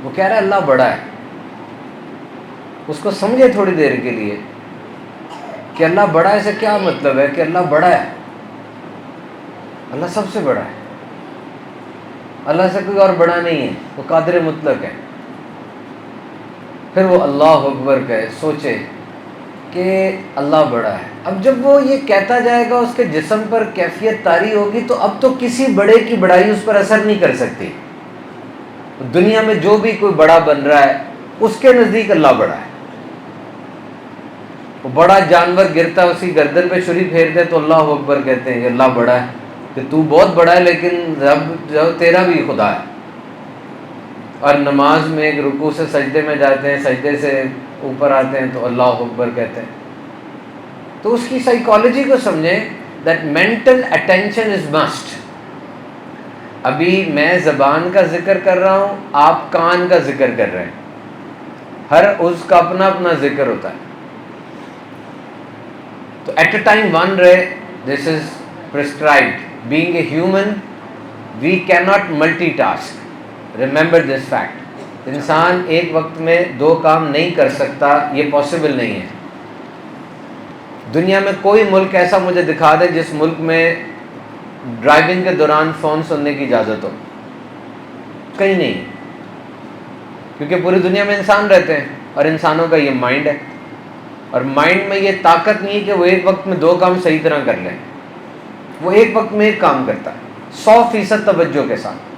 وہ کہہ رہا ہے اللہ بڑا ہے. اس کو سمجھے تھوڑی دیر کے لیے کہ اللہ بڑا ہے سے کیا مطلب ہے کہ اللہ بڑا ہے. اللہ سب سے بڑا ہے. اللہ سے کوئی اور بڑا نہیں ہے. وہ قادر مطلق ہے. پھر وہ اللہ اکبر کہے, سوچے کہ اللہ بڑا ہے. اب جب وہ یہ کہتا جائے گا اس کے جسم پر کیفیت طاری ہوگی تو اب تو کسی بڑے کی بڑائی اس پر اثر نہیں کر سکتی. دنیا میں جو بھی کوئی بڑا بن رہا ہے اس کے نزدیک اللہ بڑا ہے. وہ بڑا جانور گرتا ہے اسی گردن پہ چھری پھیر دے تو اللہ اکبر کہتے ہیں کہ اللہ بڑا ہے, کہ تو بہت بڑا ہے لیکن رب تیرا بھی خدا ہے. اور نماز میں ایک رکوع سے سجدے میں جاتے ہیں, سجدے سے اوپر آتے ہیں تو اللہ اکبر کہتے ہیں. تو اس کی سائیکالوجی کو سمجھیں, that mental attention is must. ابھی میں زبان کا ذکر کر رہا ہوں, آپ کان کا ذکر کر رہے ہیں, ہر عضو کا اپنا اپنا ذکر ہوتا ہے. تو ایٹ اے ٹائم ون رے دس از prescribed. Being a human we cannot multitask. Remember this fact. انسان ایک وقت میں دو کام نہیں کر سکتا, یہ پاسبل نہیں ہے. دنیا میں کوئی ملک ایسا مجھے دکھا دے جس ملک میں ڈرائیونگ کے دوران فون سننے کی اجازت ہو. کہیں نہیں, کیونکہ پوری دنیا میں انسان رہتے ہیں اور انسانوں کا یہ مائنڈ ہے, اور مائنڈ میں یہ طاقت نہیں ہے کہ وہ ایک وقت میں دو کام صحیح طرح کر لیں. وہ ایک وقت میں ایک کام کرتا ہے 100% توجہ کے ساتھ.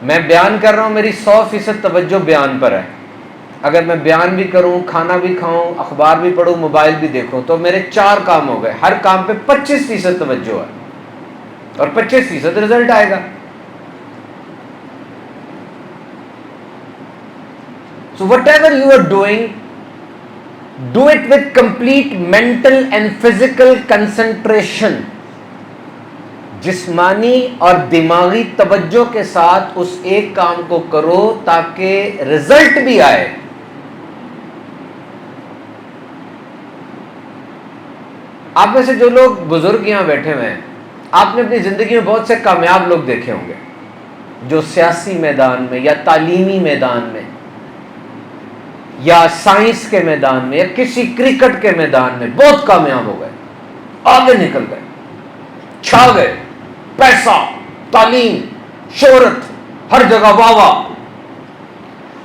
میں بیان کر رہا ہوں, میری 100% توجہ بیان پر ہے. اگر میں بیان بھی کروں, کھانا بھی کھاؤں, اخبار بھی پڑھوں, موبائل بھی دیکھوں, تو میرے 4 کام ہو گئے. ہر کام پہ 25% توجہ ہے اور 25% رزلٹ آئے گا. So whatever you are doing, do it with complete mental and physical concentration. جسمانی اور دماغی توجہ کے ساتھ اس ایک کام کو کرو تاکہ رزلٹ بھی آئے. آپ میں سے جو لوگ بزرگ یہاں بیٹھے ہوئے ہیں, آپ نے اپنی زندگی میں بہت سے کامیاب لوگ دیکھے ہوں گے جو سیاسی میدان میں یا تعلیمی میدان میں یا سائنس کے میدان میں یا کسی کرکٹ کے میدان میں بہت کامیاب ہو گئے, آگے نکل گئے, چھا گئے. پیسہ, تعلیم, شہرت, ہر جگہ واہ واہ.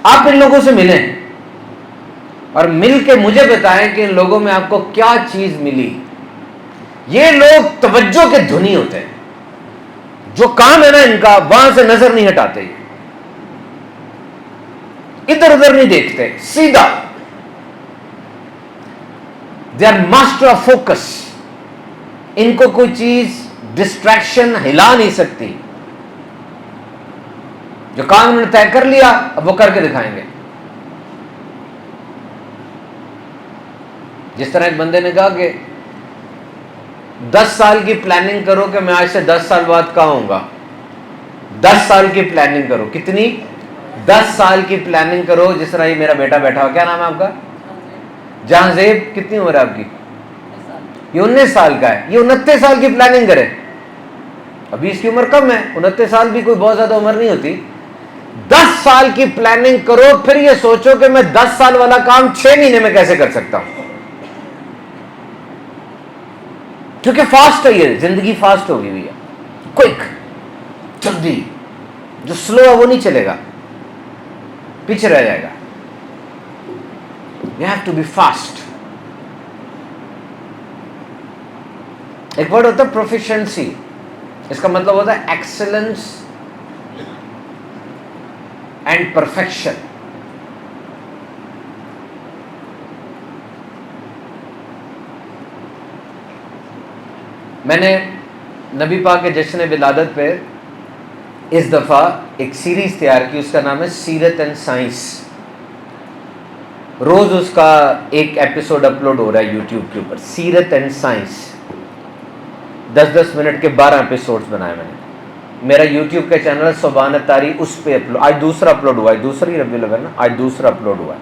آپ ان لوگوں سے ملیں اور مل کے مجھے بتائیں کہ ان لوگوں میں آپ کو کیا چیز ملی. یہ لوگ توجہ کے دھنی ہوتے ہیں. جو کام ہے نا ان کا, وہاں سے نظر نہیں ہٹاتے, ادھر ادھر نہیں دیکھتے, سیدھا. They are master of focus. ان کو کوئی چیز ڈسٹریکشن ہلا نہیں سکتی. جو کام انہوں نے طے کر لیا اب وہ کر کے دکھائیں گے. جس طرح ایک بندے نے کہا کہ 10 سال کی پلاننگ کرو کہ میں آج سے 10 سال بعد کہاں ہوں گا. 10 سال کی پلاننگ کرو. کتنی؟ 10 سال کی پلاننگ کرو. جس طرح یہ میرا بیٹا بیٹھا ہوا, کیا نام ہے آپ کا؟ جہاں زیب. کتنی عمر ہے آپ کی؟ یہ 19 سال کا ہے. یہ 29 سال کی پلاننگ کرے. ابھی اس کی عمر کم ہے, 29 سال بھی کوئی بہت زیادہ عمر نہیں ہوتی. 10 سال کی پلاننگ کرو, پھر یہ سوچو کہ میں 10 سال والا کام 6 مہینے میں کیسے کر سکتا ہوں. کیونکہ فاسٹ ہے, یہ زندگی فاسٹ ہوگی بھیا, کوئک, جلدی. جو سلو ہے وہ نہیں چلے گا, پیچھے رہ جائے گا. You have to be fast. ایک ورڈ ہوتا ہے پروفیشنسی. اس کا مطلب ہوتا ہے ایکسلنس اینڈ پرفیکشن. میں نے نبی پاک کے جشن ولادت پہ اس دفعہ ایک سیریز تیار کی, اس کا نام ہے سیرت اینڈ سائنس. روز اس کا ایک ایپیسوڈ اپلوڈ ہو رہا ہے یوٹیوب کے اوپر. سیرت اینڈ سائنس 10-10 منٹ کے 12 ایپیسوڈز بنائے میں نے. میرا یوٹیوب کا چینل ہے سبحان الطاری, اس پہ اپلوڈ, آج دوسرا اپلوڈ ہوا ہے, دوسری ربیع الاول نا, آج دوسرا اپلوڈ ہوا ہے.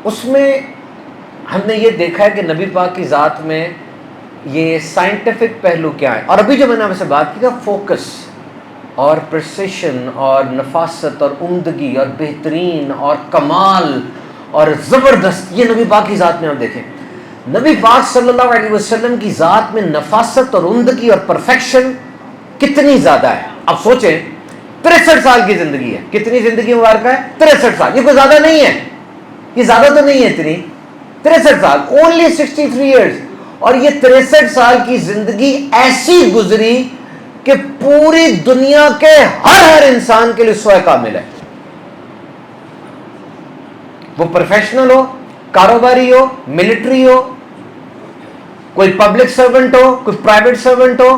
اس میں ہم نے یہ دیکھا ہے کہ نبی پاک کی ذات میں یہ سائنٹیفک پہلو کیا ہے. اور ابھی جو میں نے آپ سے بات کی تھا فوکس, اور پرسیشن اور نفاست اور عمدگی اور بہترین اور کمال اور زبردست، یہ نبی پاک کی ذات میں آپ دیکھیں. نبی پاک صلی اللہ علیہ وسلم کی ذات میں نفاست اور عمدگی اور پرفیکشن کتنی زیادہ ہے. اب سوچیں 63 سال کی زندگی ہے. کتنی زندگی مبارکہ ہے؟ 63 سال. یہ کوئی زیادہ نہیں ہے، یہ زیادہ تو نہیں ہے اتنی. 63 سال، اونلی 63 ایئرز. اور یہ 63 سال کی زندگی ایسی گزری کہ پوری دنیا کے ہر انسان کے لیے سوائے کامل ہے. وہ پروفیشنل ہو، کاروباری ہو، ملٹری ہو، کوئی پبلک سرونٹ ہو، کوئی پرائیویٹ سرونٹ ہو،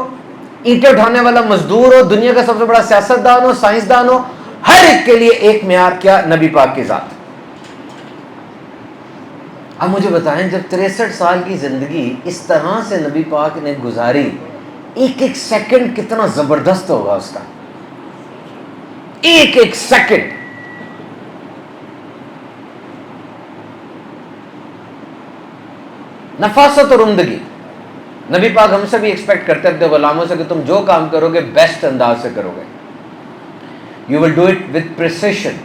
اینٹیں اٹھانے والا مزدور ہو، دنیا کا سب سے بڑا سیاستدان ہو، سائنسدان ہو، ہر ایک کے لیے ایک معیار کیا؟ نبی پاک کی ذات. اب مجھے بتائیں جب 63 سال کی زندگی اس طرح سے نبی پاک نے گزاری، ایک ایک سیکنڈ کتنا زبردست ہوگا اس کا. ایک ایک سیکنڈ. نفاست اور عمدگی. نبی پاک ہم سے بھی ایکسپیکٹ کرتے ہیں اپنے غلاموں سے کہ تم جو کام کرو گے بیسٹ انداز سے کرو گے. You will do it with precision.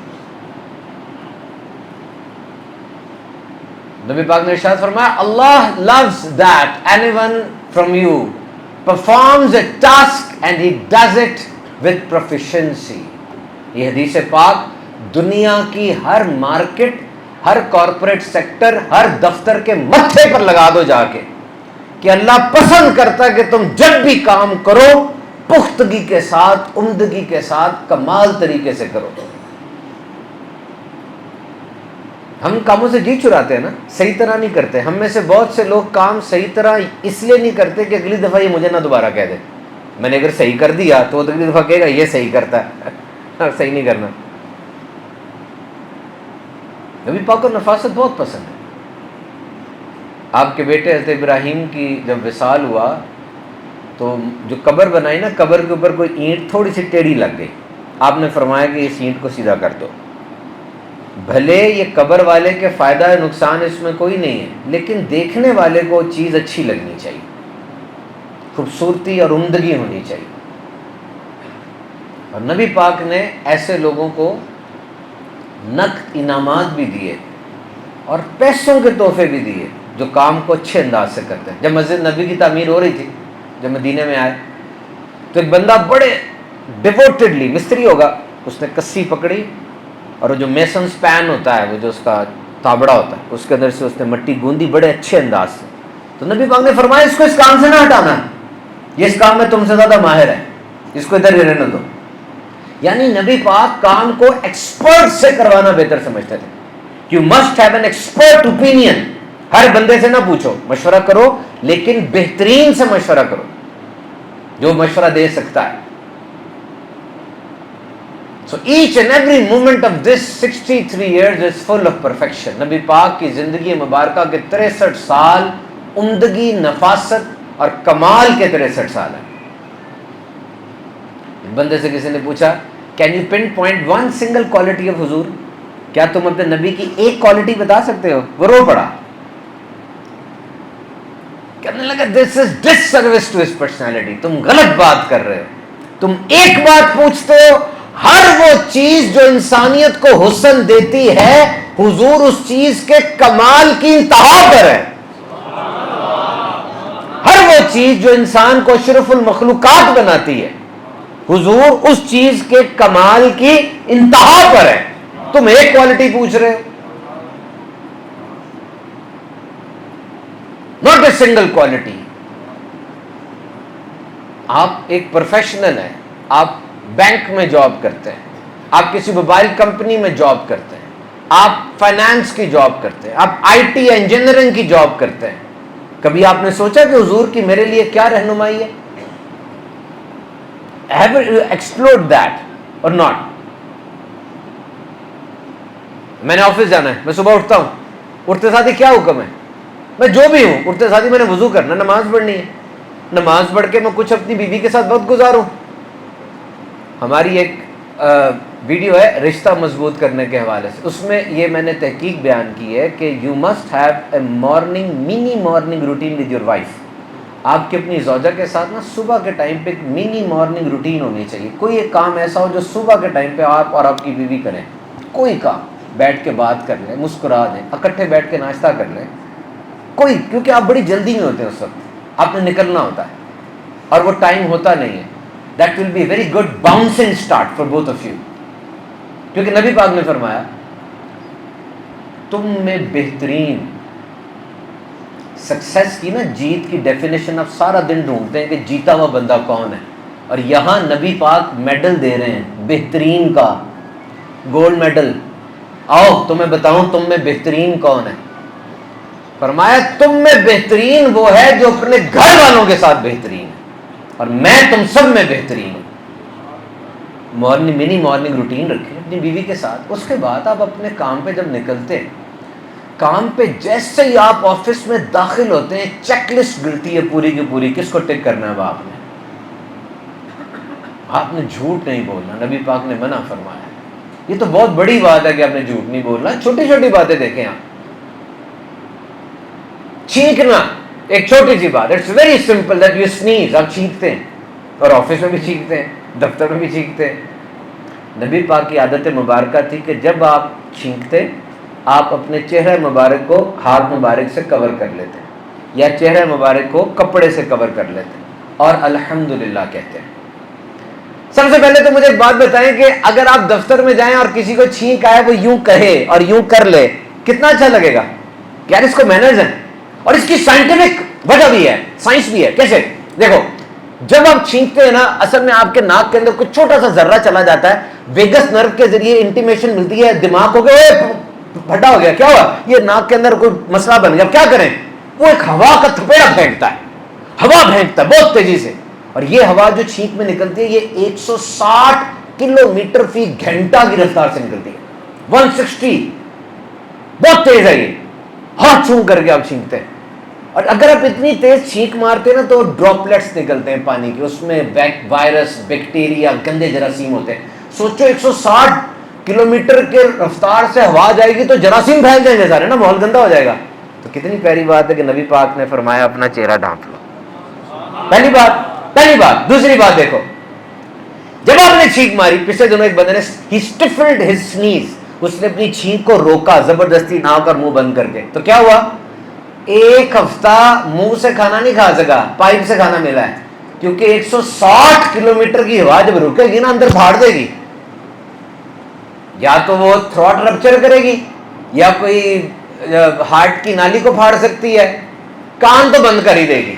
نبی پاک نے ارشاد فرمایا اللہ loves that anyone from you performs a task and he does it with proficiency. یہ حدیث پاک دنیا کی ہر مارکیٹ، ہر کارپوریٹ سیکٹر، ہر دفتر کے متھے پر لگا دو جا کے کہ اللہ پسند کرتا ہے کہ تم جب بھی کام کرو پختگی کے ساتھ، عمدگی کے ساتھ، کمال طریقے سے کرو. ہم کاموں سے جی چراتے ہیں نا، صحیح طرح نہیں کرتے. ہم میں سے بہت سے لوگ کام صحیح طرح اس لیے نہیں کرتے کہ اگلی دفعہ یہ مجھے نہ دوبارہ کہہ دے. میں نے اگر صحیح کر دیا تو وہ اگلی دفعہ کہے گا یہ صحیح کرتا ہے صحیح نہیں کرنا. نبی پاک کو نفاست بہت پسند ہے. آپ کے بیٹے حضرت ابراہیم کی جب وصال ہوا تو جو قبر بنائی نا، قبر کے اوپر کوئی اینٹ تھوڑی سی ٹیڑھی لگ گئی. آپ نے فرمایا کہ اس اینٹ کو سیدھا کر دو. بھلے یہ قبر والے کے فائدہ نقصان اس میں کوئی نہیں ہے، لیکن دیکھنے والے کو چیز اچھی لگنی چاہیے، خوبصورتی اور عمدگی ہونی چاہیے. اور نبی پاک نے ایسے لوگوں کو نقد انعامات بھی دیے اور پیسوں کے تحفے بھی دیے جو کام کو اچھے انداز سے کرتے ہیں. جب مسجد نبی کی تعمیر ہو رہی تھی، جب مدینے میں آئے تو ایک بندہ بڑے ڈیووٹیڈلی، مستری ہوگا، اس نے کسی پکڑی اور جو میسن سپین ہوتا ہے، وہ جو اس کا تابڑا ہوتا ہے، اس کے اندر سے اس نے مٹی گوندی بڑے اچھے انداز سے. تو نبی پاک نے فرمایا اس کو اس کام سے نہ ہٹانا، یہ اس کام میں تم سے زیادہ ماہر ہے، اس کو ادھر ہی رہنے دو. یعنی نبی پاک کام کو ایکسپرٹ سے کروانا بہتر سمجھتے تھے. You must have an expert opinion. ہر بندے سے نہ پوچھو، مشورہ کرو، لیکن بہترین سے مشورہ کرو جو مشورہ دے سکتا ہے. So each and every moment of this 63 years is full of perfection. نبی پاک کی زندگی مبارکہ کے 63 سال عمدگی، نفاست اور کمال کے 63 سال ہیں. بندے سے کسی نے پوچھا can you pin point one single quality of حضور، کیا تم اپنے نبی کی ایک کوالٹی بتا سکتے ہو؟ وہ رو پڑا. کہنے لگا دس از ڈس سروس ٹو ہز پرسنالٹی. تم غلط بات کر رہے ہو. تم ایک بات پوچھتے ہو، ہر وہ چیز جو انسانیت کو حسن دیتی ہے حضور اس چیز کے کمال کی انتہا پر ہے. ہر وہ چیز جو انسان کو اشرف المخلوقات بناتی ہے حضور اس چیز کے کمال کی انتہا پر ہے. تم ایک کوالٹی پوچھ رہے ہو، ناٹ اے سنگل کوالٹی. آپ ایک پروفیشنل ہیں، آپ بینک میں جاب کرتے ہیں، آپ کسی موبائل کمپنی میں جاب کرتے ہیں، آپ فائنانس کی جاب کرتے ہیں، آپ آئی ٹی انجینئرنگ کی جاب کرتے ہیں. کبھی آپ نے سوچا کہ حضور کی میرے لیے کیا رہنمائی ہے؟ Have you explored that or not? میں نے آفس جانا ہے، میں صبح اٹھتا ہوں، اٹھتے ساتھ ہی کیا حکم ہے؟ میں جو بھی ہوں اٹھتے ساتھ ہی میں نے وضو کرنا، نماز پڑھنی ہے، نماز پڑھ کے میں کچھ اپنی بیوی کے ساتھ وقت گزاروں. ہماری ایک ویڈیو ہے رشتہ مضبوط کرنے کے حوالے سے، اس میں یہ میں نے تحقیق بیان کی ہے کہ you must have a morning, money morning routine with your wife. آپ کی اپنی زوجہ کے ساتھ نا صبح کے ٹائم پہ ایک منی مارننگ روٹین ہونی چاہیے. کوئی ایک کام ایسا ہو جو صبح کے ٹائم پہ آپ اور آپ کی بیوی کریں. کوئی کام بیٹھ کے بات کر لیں, مسکرا دیں, اکٹھے بیٹھ کے ناشتہ کر لیں. کوئی, کیونکہ آپ بڑی جلدی میں ہوتے ہیں اس وقت, آپ نے نکلنا ہوتا ہے اور وہ ٹائم ہوتا نہیں ہے. That will be very good bouncing start for both of you. کیونکہ نبی پاک نے فرمایا تم میں بہترین سکسیس کی نا, جیت کی ڈیفینیشن آپ سارا دن ڈھونڈتے ہیں کہ جیتا ہوا بندہ کون ہے, اور یہاں نبی پاک میڈل دے رہے ہیں بہترین کا, گولڈ میڈل. آؤ تمہیں بتاؤں تم میں بہترین کون ہے. فرمایا تم میں بہترین وہ ہے جو اپنے گھر والوں کے ساتھ بہترین ہے, اور میں تم سب میں بہترین ہوں. منی مارننگ روٹین رکھیں اپنی بیوی کے ساتھ. اس کے بعد آپ اپنے کام پہ جب نکلتے ہیں, کام پہ جیسے ہی آپ آفس میں داخل ہوتے ہیں چیک لسٹ ملتی ہے پوری کی پوری, کس کو ٹک کرنا ہے. آپ نے جھوٹ نہیں بولنا, نبی پاک نے منع فرمایا. یہ تو بہت بڑی بات ہے کہ آپ نے جھوٹ نہیں بولنا. چھوٹی چھوٹی باتیں دیکھیں آپ. چھینکنا ایک چھوٹی سی بات, it's very simple that you sneeze. آپ چھینکتے ہیں, اور آفس میں بھی چھینکتے ہیں, دفتر میں بھی چھینکتے ہیں. نبی پاک کی عادت مبارکہ تھی کہ جب آپ چھینکتے آپ اپنے چہرہ مبارک کو ہاتھ مبارک سے کور کر لیتے, یا چہرہ مبارک کو کپڑے سے کور کر لیتے, اور الحمدللہ کہتے ہیں. سب سے پہلے تو مجھے ایک بات بتائیں کہ اگر آپ دفتر میں جائیں اور کسی کو چھینک آئے وہ یوں کہے اور یوں کر لے, کتنا اچھا لگے گا. یار اس کو مینرز ہیں, اور اس کی سائنٹیفک وجہ بھی ہے, سائنس بھی ہے. کیسے؟ دیکھو, جب آپ چھینکتے ہیں نا, اصل میں آپ کے ناک کے اندر کچھ چھوٹا سا ذرہ چلا جاتا ہے, ویگس نرو کے ذریعے انٹیمیشن ملتی ہے دماغ کو کہ پھٹا ہو گیا, کیا ہوا, یہ ناک کے اندر کوئی مسئلہ بن گیا. کیا کریں؟ وہ ایک ہوا کا تھپیڑا پھینکتا ہے, ہوا پھینکتا ہے بہت تیزی سے, اور یہ ہوا جو چھینک میں نکلتی ہے یہ 160 کلومیٹر فی گھنٹہ کی رفتار سے نکلتی ہے. 160, بہت تیز ہے یہ. ہاتھ چھو کر کے آپ چھینکتے ہیں, اور اگر آپ اتنی تیز چھینک مارتے ہیں نا تو ڈراپلیٹس نکلتے ہیں پانی کے, اس میں وائرس, بیکٹیریا, گندے جراثیم ہوتے ہیں. سوچو 160 کلومیٹر کے رفتار سے ہوا جائے گی تو جراثیم پھیل جائیں گے سارے نا, ماحول گندا ہو جائے گا. تو کتنی پیاری بات ہے کہ نبی پاک نے فرمایا اپنا چہرہ ڈھانپ لو. پہلی بات. دوسری بات دیکھو, جب آپ نے چھینک ماری, پچھلے دنوں ایک بندے نے he stifled his sneeze, اس نے اپنی چھینک کو روکا زبردستی ناک اور منہ بند کر کے, تو کیا ہوا, ایک ہفتہ منہ سے کھانا نہیں کھا سکا, پائپ سے کھانا ملا ہے. کیونکہ 160 کلومیٹر کی ہوا جب رکے گی نا اندر پھاڑ دے گی, یا تو وہ تھروٹ رپچر کرے گی, یا کوئی ہارٹ کی نالی کو پھاڑ سکتی ہے, کان تو بند کر ہی دے گی.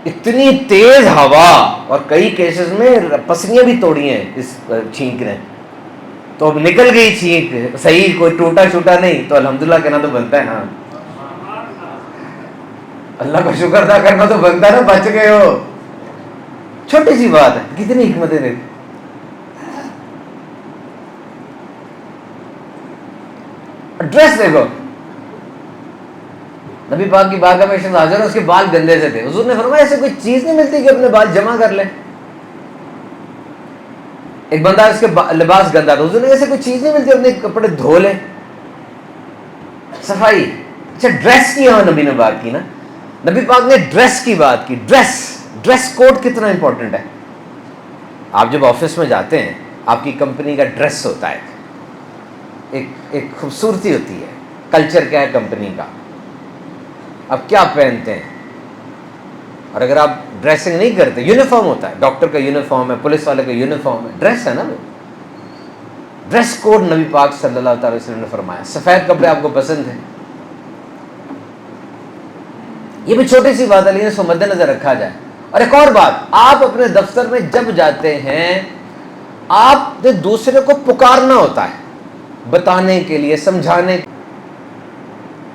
اتنی تیز ہوا, اور کئی کیسز میں پسلیاں بھی توڑی ہیں اس چھینک نے. تو اب نکل گئی چھینک صحیح, کوئی ٹوٹا چھوٹا نہیں, تو الحمدللہ کہنا تو بنتا ہے نا, اللہ کا شکر ادا کرنا تو بنتا ہے نا, بچ گئے ہو. چھوٹی سی بات ہے, کتنی حکمتیں دیکھ. ڈریس دیکھو, نبی پاک کی بارگاہ میں شخص حاضر ہے, اس کے بال گندے سے تھے. حضور نے فرمایا ایسے کوئی چیز نہیں ملتی کہ اپنے بال جمع کر لیں. ایک بندہ اس کے لباس گندا تھا, حضور نے ایسے کوئی چیز نہیں ملتی اپنے کپڑے دھو لیں, صفائی. اچھا ڈریس کی یہاں نبی نے بات کی نا, نبی پاک نے ڈریس کی بات کی. ڈریس کوڈ کتنا امپورٹنٹ ہے. آپ جب آفس میں جاتے ہیں, آپ کی کمپنی کا ڈریس ہوتا ہے, ایک خوبصورتی ہوتی ہے, کلچر کیا ہے کمپنی کا, آپ کیا پہنتے ہیں. اور اگر آپ ڈریسنگ نہیں کرتے, یونیفارم ہوتا ہے, ڈاکٹر کا یونیفارم ہے, پولیس والے کا یونیفارم ہے, ڈریس ہے نا وہ. ڈریس کوڈ نبی پاک صلی اللہ تعالی وسلم نے فرمایا. سفید کپڑے آپ کو پسند ہیں, یہ بھی چھوٹی سی بات ہے لیکن اس کو مد نظر رکھا جائے. اور ایک اور بات, آپ اپنے دفتر میں جب جاتے ہیں آپ نے دوسرے کو پکارنا ہوتا ہے, بتانے کے لیے, سمجھانے.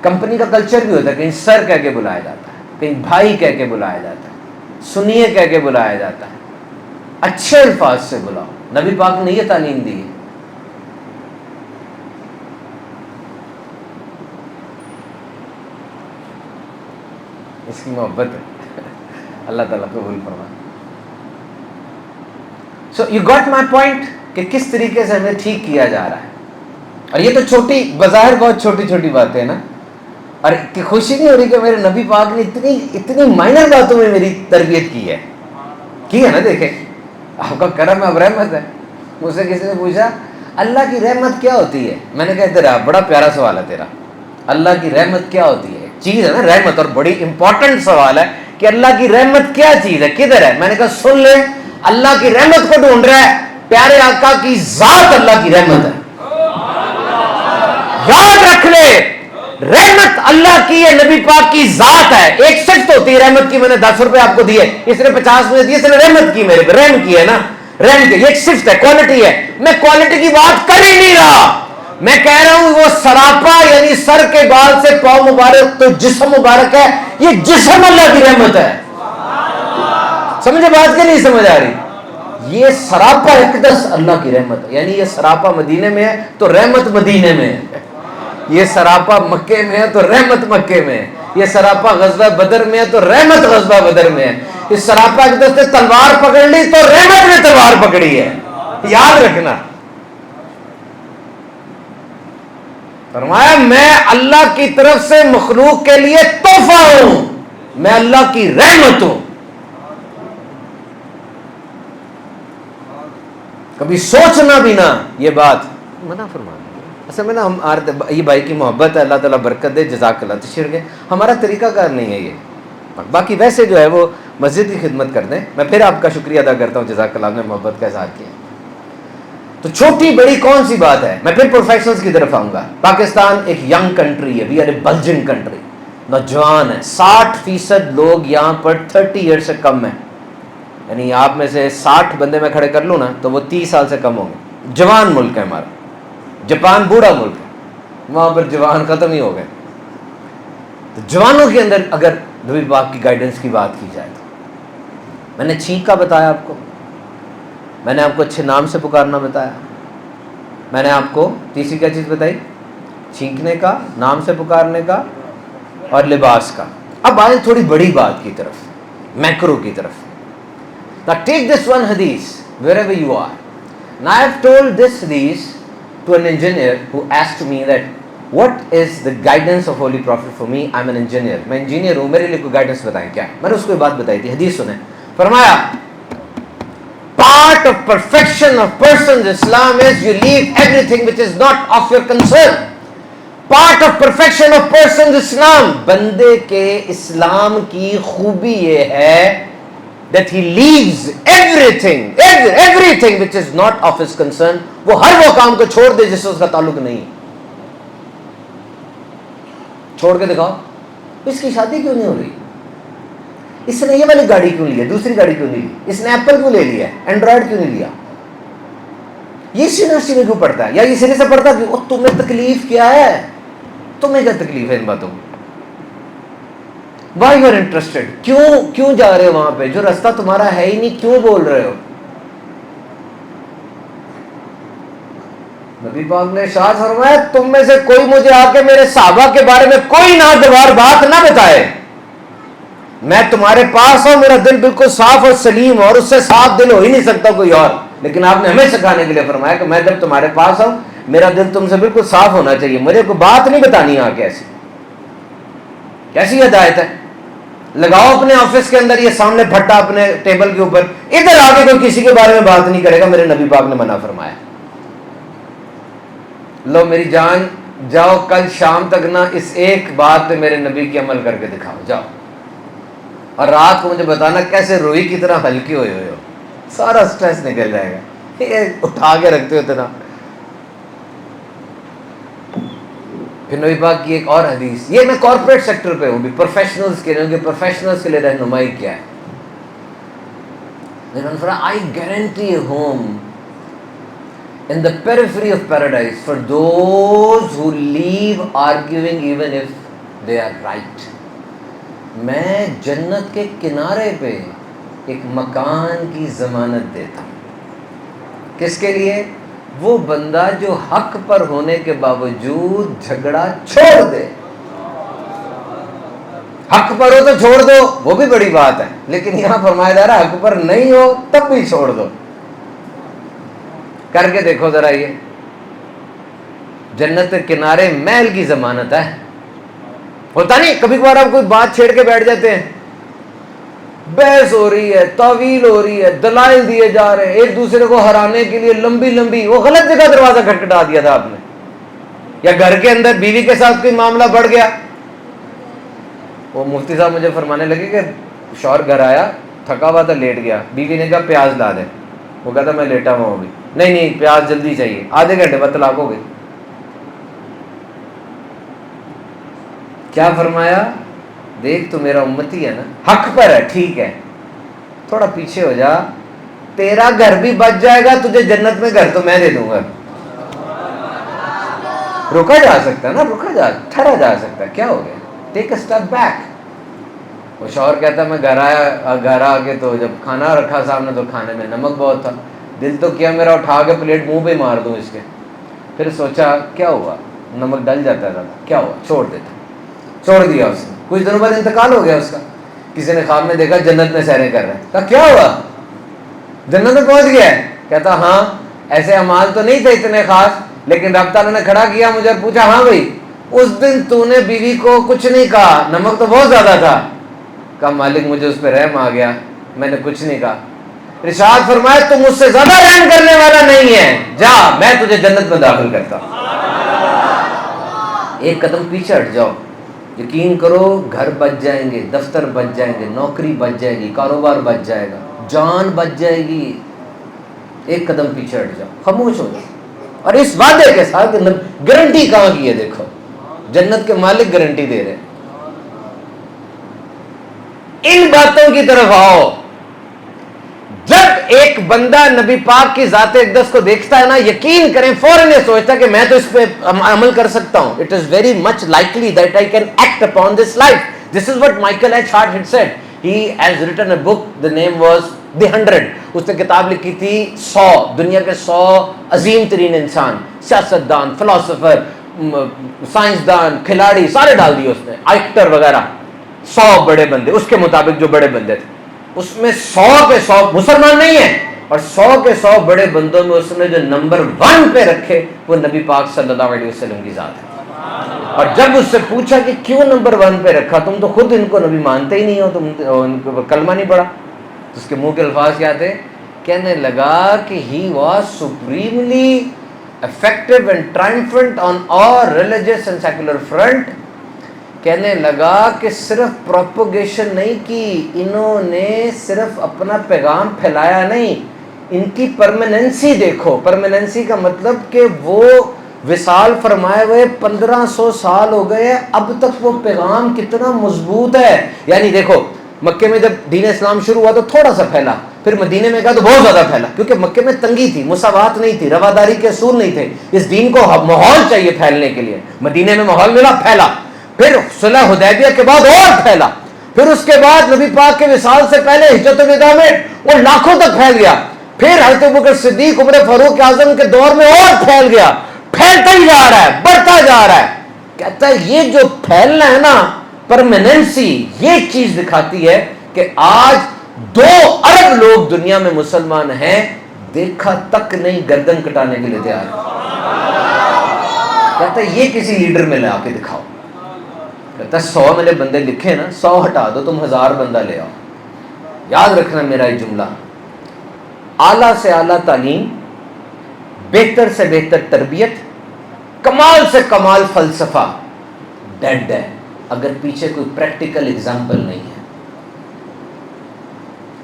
کمپنی کا کلچر بھی ہوتا ہے, کہیں سر کہہ کے بلایا جاتا ہے, کہیں بھائی کہہ کے بلایا جاتا ہے, سنیے کہہ کے بلایا جاتا ہے, اچھے الفاظ سے بلاؤ. نبی پاک نے یہ تعلیم دی ہے. اس کی محبت ہے, اللہ تعالیٰ قبول فرمائے. So you got my point کہ کس طریقے سے ہمیں ٹھیک کیا جا رہا ہے. اور یہ تو چھوٹی, بظاہر بہت چھوٹی چھوٹی باتیں نا, اور خوشی نہیں ہو رہی کہ میرے نبی پاک نے اتنی مائنر باتوں میں میری تربیت کی ہے نا. دیکھیں آپ کا کرم اب رحمت ہے. مجھ سے کسی نے پوچھا اللہ کی رحمت کیا ہوتی ہے, میں نے کہا تیرا بڑا پیارا سوال ہے تیرا. اللہ کی رحمت کیا ہوتی ہے, چیز ہے نا رحمت, اور بڑی امپورٹنٹ سوال ہے کہ اللہ کی رحمت کیا چیز ہے, کدھر ہے. میں نے کہا سن لے, اللہ کی رحمت کو ڈھونڈ رہا ہے, پیارے آقا کی ذات اللہ کی رحمت ہے. یاد رکھ لے, رحمت اللہ کی ہے, نبی پاک کی ذات ہے. ایک صفت ہوتی ہے رحمت کی, میں نے 10 روپے آپ کو دیے, اس نے 50 مجھے دیے, اس نے رحمت کی, میرے پہ رحم کی ہے نا, رحم کی. یہ ایک صفت ہے, کوالٹی ہے. میں کوالٹی کی بات کر ہی نہیں رہا, میں کہہ رہا ہوں وہ سراپا, یعنی سر کے بال سے پاؤں مبارک تو جسم مبارک ہے, یہ جسم اللہ کی رحمت ہے. سمجھے بات کہ نہیں سمجھ آ رہی؟ یہ سراپا اقدس اللہ کی رحمت ہے, یعنی یہ سراپا مدینے میں ہے تو رحمت مدینے میں ہے. یہ سراپا مکے میں ہے تو رحمت مکے میں ہے. یہ سراپا غزوہ بدر میں ہے تو رحمت غزوہ بدر میں ہے. اس سراپا اقدس نے تلوار پکڑ لی تو رحمت نے تلوار پکڑی ہے. یاد رکھنا. فرمایا میں اللہ کی طرف سے مخلوق کے لیے تحفہ ہوں, میں اللہ کی رحمت ہوں. کبھی سوچنا بھی نہ یہ بات, منع فرما. اصل میں نا ہم یہ بھائی کی محبت ہے, اللہ تعالیٰ برکت دے, جزاک اللہ. تشریف کے ہمارا طریقہ کار نہیں ہے یہ. باقی ویسے جو ہے وہ مسجد کی خدمت کر دیں. میں پھر آپ کا شکریہ ادا کرتا ہوں, جزاک اللہ, نے محبت کا اظہار کیا. تو چھوٹی بڑی کون سی بات ہے. میں پھر پروفیشنلز کی طرف آؤں گا. پاکستان ایک ینگ کنٹری ہے, we are a bulging country, نوجوان ہے. 60% لوگ یہاں پر 30 ایئر سے کم ہیں, یعنی آپ میں سے 60 بندے میں کھڑے کر لوں نا تو وہ 30 سال سے کم ہوں گے. جوان ملک ہے ہمارا. جاپان بوڑھا ملک ہے, وہاں پر جوان ختم ہی ہو گئے. تو جوانوں کے اندر اگر نبی پاک کی گائیڈنس کی بات کی جائے تو میں نے چھینک کا بتایا آپ کو, میں نے آپ کو اچھے نام سے پکارنا بتایا, میں نے آپ کو تیسری کیا چیز بتائی, چھینکنے کا, نام سے پکارنے کا, اور لباس کا. اب آئیں تھوڑی بڑی بات کی طرف, میکرو کی طرف. Now take this one hadith wherever you are. Now I have told this hadith to an engineer who asked me that what is the guidance of Holy Prophet for me. I'm an engineer, میں engineer ہوں, میرے لیے کوئی guidance بتائیں کیا. میں نے اس کو بات بتائی تھی, حدیث سنیں. فرمایا part of perfection of person's Islam is you leave everything which is not of your concern. Part of perfection of person's Islam, بندے کے اسلام کی خوبی یہ ہے that he leaves everything which is not of his concern. وہ ہر وہ کام کو چھوڑ دے جس سے اس کا تعلق نہیں. چھوڑ کے دکھاؤ, اس کی شادی کیوں نہیں ہو رہی, اس نے یہ والی گاڑی کیوں لی ہے, دوسری گاڑی کیوں نہیں لی, اس نے ایپل کیوں لے لیا, اینڈرائڈ کیوں نہیں لیا, یہ یونیورسٹی میں کیوں پڑھتا ہے, یا یہ سرے سے پڑھتا ہے, تمہیں تکلیف کیا ہے, تمہیں کیا تکلیف ہے ان باتوں میں. Why you are interested, کیوں جا رہے ہو وہاں پہ جو راستہ تمہارا ہے ہی نہیں, کیوں بول رہے ہو. نبی پاک نے ارشاد فرمایا تم میں سے کوئی مجھے آ کے میرے صحابہ کے بارے میں کوئی ناگوار بات نہ بتائے. میں تمہارے پاس ہوں, میرا دل بالکل صاف اور سلیم ہو, اور اس سے صاف دل ہو ہی نہیں سکتا کوئی اور. لیکن آپ نے ہمیں سکھانے کے لیے فرمایا کہ میں جب تمہارے پاس ہوں میرا دل تم سے بالکل صاف ہونا چاہیے, مجھے کوئی بات نہیں بتانی آ کے. کیسی ہدایت ہے. لگاؤ اپنے آفس کے اندر یہ سامنے پھٹا اپنے ٹیبل کے اوپر, ادھر آگے کوئی کسی کے بارے میں بات نہیں کرے گا, میرے نبی پاک نے منع فرمایا. لو میری جان, جاؤ کل شام تک نا اس ایک بات پہ میرے نبی کی عمل کر کے دکھاؤ, جاؤ, اور رات کو مجھے بتانا کیسے روئی کی طرح ہلکی ہوئے ہو, سارا سٹریس نکل جائے گا. یہ اٹھا کے رکھتے ہو اتنا. پھر نبی پاک کی ایک اور حدیث, یہ میں کارپوریٹ سیکٹر پہ ہوں بھی, پروفیشنلز کے لیے, پروفیشنلز کے لیے رہنمائی کیا ہے. I guarantee a home in the periphery of paradise for those who leave arguing even if they are right. میں جنت کے کنارے پہ ایک مکان کی ضمانت دیتا ہوں. کس کے لیے؟ وہ بندہ جو حق پر ہونے کے باوجود جھگڑا چھوڑ دے. حق پر ہو تو چھوڑ دو, وہ بھی بڑی بات ہے, لیکن یہاں فرمایا جا رہا ہے حق پر نہیں ہو تب بھی چھوڑ دو. کر کے دیکھو ذرا, یہ جنت کے کنارے محل کی ضمانت ہے. ہوتا نہیں کبھی کبھار آپ کوئی بات چھیڑ کے بیٹھ جاتے ہیں, بحث ہو رہی ہے, تعویل ہو رہی ہے, دلائل دیے جا رہے ہیں ایک دوسرے کو ہرانے کے لیے لمبی لمبی, وہ غلط جگہ دروازہ کھٹکھٹا دیا تھا آپ نے. یا گھر کے اندر بیوی کے ساتھ کوئی معاملہ بڑھ گیا. وہ مفتی صاحب مجھے فرمانے لگے کہ شوہر گھر آیا تھکا ہوا تھا, لیٹ گیا, بیوی نے کہا پیاز لا دے, وہ کہتا میں لیٹا ہوا ہوں ابھی, نہیں پیاز جلدی چاہیے, آدھے گھنٹے بعد طلاق ہو گئی. کیا فرمایا, دیکھ تو میرا امتی ہے نا, حق پر ہے, ٹھیک ہے, تھوڑا پیچھے ہو جا, تیرا گھر بھی بچ جائے گا, تجھے جنت میں گھر تو میں دے دوں گا. روکا جا سکتا ہے نا, ٹھہرا جا سکتا ہے, کیا ہو گیا, ٹیک اے اسٹیپ بیک. وہ شوہر کہتا میں گھر آ کے تو جب کھانا رکھا سامنے تو کھانے میں نمک بہت تھا, دل تو کیا میرا اٹھا کے پلیٹ منہ پہ مار دوں اس کے, پھر سوچا کیا ہوا, نمک ڈل جاتا تھا, کیا ہوا, چھوڑ دیتا, چھوڑ دیا اس نے. کچھ دنوں بعد انتقال ہو گیا اس کا, کسی نے خواب میں دیکھا جنت میں سیریں کر رہے ہیں, کہا کیا ہوا, جنت میں پہنچ گیا ہے, کہتا ہاں ایسے اعمال تو نہیں تھے اتنے خاص, لیکن رب تعالیٰ نے کھڑا کیا مجھے اور پوچھا ہاں بھائی اس دن تو نے بیوی کو کچھ نہیں کہا, نمک تو بہت زیادہ تھا. کہا مالک مجھے اس پہ رحم آ گیا, میں نے کچھ نہیں کہا. ارشاد فرمایا تو مجھ سے زیادہ رحم کرنے والا نہیں ہے, جا میں تجھے جنت میں داخل کرتا ہوں. ایک قدم پیچھے ہٹ جاؤ, یقین کرو گھر بچ جائیں گے, دفتر بچ جائیں گے, نوکری بچ جائے گی, کاروبار بچ جائے گا, جان بچ جائے گی. ایک قدم پیچھے ہٹ جاؤ, خاموش ہو جاؤ, اور اس وعدے کے ساتھ گارنٹی کہاں کی ہے, دیکھو جنت کے مالک گارنٹی دے رہے ہیں. ان باتوں کی طرف آؤ. جب ایک بندہ نبی پاک کی ذات اقدس کو دیکھتا ہے نا, یقین کریں فوراً یہ سوچتا ہے کہ میں تو اس پہ عمل کر سکتا ہوں. It is very much likely that I can act upon this life. This is what Michael H. Hart had said. He has written a book, the name was The 100. اس نے کتاب لکھی تھی 100, دنیا کے 100 عظیم ترین انسان, سیاستدان, فلاسفر, سائنسدان, کھلاڑی, سارے ڈال دیے اس نے, ایکٹر وغیرہ, 100 بڑے بندے اس کے مطابق جو بڑے بندے تھے. اس میں 100 کے 100 مسلمان نہیں ہیں, اور 100 کے 100 بڑے بندوں میں اس نے جو نمبر 1 پہ رکھے وہ نبی پاک صلی اللہ علیہ وسلم کی ذات ہے. اور جب اس سے پوچھا کہ کیوں نمبر 1 پہ رکھا, تم تو خود ان کو نبی مانتے ہی نہیں ہو, تم ان کو کلمہ نہیں پڑھا. تو اس کے منہ کے الفاظ کیا تھے, کہنے لگا کہ he was supremely effective and triumphant on all religious and secular front. کہنے لگا کہ صرف پروپوگیشن نہیں کی, انہوں نے صرف اپنا پیغام پھیلایا نہیں, ان کی پرماننسی دیکھو. پرماننسی کا مطلب کہ وہ وصال فرمائے ہوئے 1500 سال ہو گئے, اب تک وہ پیغام کتنا مضبوط ہے. یعنی دیکھو مکے میں جب دین اسلام شروع ہوا تو تھوڑا سا پھیلا, پھر مدینے میں گیا تو بہت زیادہ پھیلا, کیونکہ مکے میں تنگی تھی, مساوات نہیں تھی, رواداری کے اصول نہیں تھے, اس دین کو ماحول چاہیے پھیلنے کے لیے. مدینے میں ماحول ملا, پھیلا. پھر صلح حدیبیہ کے بعد اور پھیلا, پھر اس کے بعد نبی پاک کے وصال سے پہلے ہجرت الوداع میں وہ لاکھوں تک پھیل گیا. پھر حضرت ابوبکر صدیق, عمر فاروق اعظم کے دور میں اور پھیل گیا, پھیلتا ہی جا رہا ہے, بڑھتا جا رہا ہے. کہتا ہے یہ جو پھیلنا ہے نا, پرماننسی, یہ چیز دکھاتی ہے کہ آج 2 ارب لوگ دنیا میں مسلمان ہیں, دیکھا تک نہیں گردن کٹانے کے لیے تیار ہے. کہتا ہے یہ کسی لیڈر میں لا کے دکھاؤ. کہتا ہے 100 میں نے بندے لکھے نا, 100 ہٹا دو, تم 1000 بندہ لے آؤ. یاد رکھنا میرا یہ جملہ, اعلیٰ سے اعلیٰ تعلیم, بہتر سے بہتر تربیت, کمال سے کمال فلسفہ ڈیڈ ہے اگر پیچھے کوئی پریکٹیکل ایگزامپل نہیں ہے.